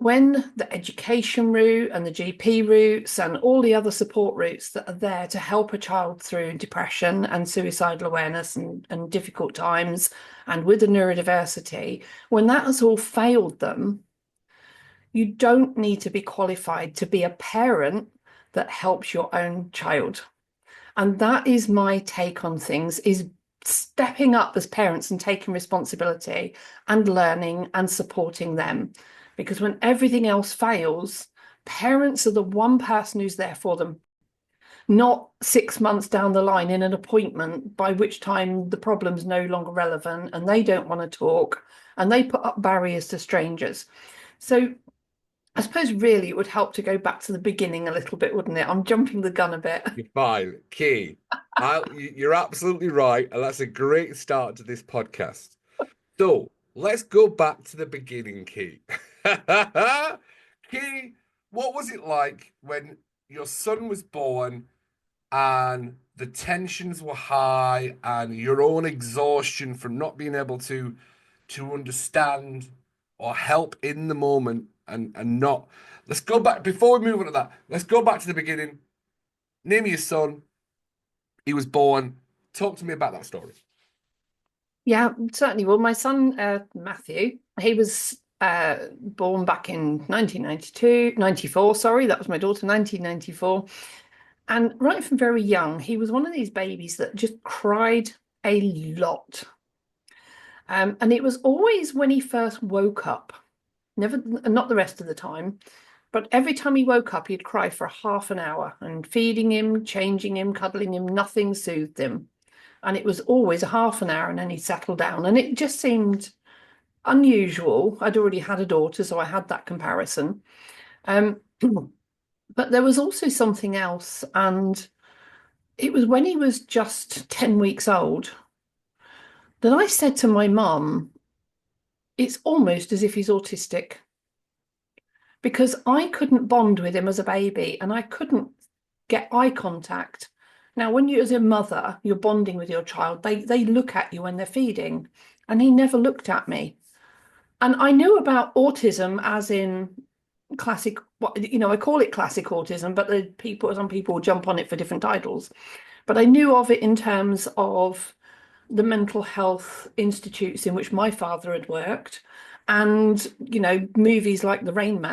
when the education route and the GP routes and all the other support routes that are there to help a child through depression and suicidal awareness and difficult times and with the neurodiversity, when that has all failed them, you don't need to be qualified to be a parent that helps your own child. And that is my take on things, is stepping up as parents and taking responsibility and learning and supporting them. Because when everything else fails, parents are the one person who's there for them, not 6 months down the line in an appointment, by which time the problem's no longer relevant and they don't want to talk and they put up barriers to strangers. So I suppose really it would help to go back to the beginning a little bit, wouldn't it? I'm jumping the gun a bit. You're fine, Key. You're absolutely right, and that's a great start to this podcast. So let's go back to the beginning, Key. Key, what was it like when your son was born and the tensions were high and your own exhaustion from not being able to understand or help in the moment and not. Let's go back before we move on to that. Let's go back to the beginning. Name your son. He was born. Talk to me about that story. Yeah, certainly. Well, my son, Matthew, he was born back in 94, sorry, that was my daughter, 1994. And right from very young, he was one of these babies that just cried a lot. And it was always when he first woke up, never, not the rest of the time, but every time he woke up, he'd cry for half an hour, and feeding him, changing him, cuddling him, nothing soothed him. And it was always a half an hour and then he'd settle down. And it just seemed unusual. I'd already had a daughter, so I had that comparison. But there was also something else. And it was when he was just 10 weeks old that I said to my mum, it's almost as if he's autistic. Because I couldn't bond with him as a baby and I couldn't get eye contact. Now, when you, as a mother, you're bonding with your child, they look at you when they're feeding, and he never looked at me. And I knew about autism as in classic, I call it classic autism, but some people jump on it for different titles. But I knew of it in terms of the mental health institutes in which my father had worked, and movies like The Rain Man.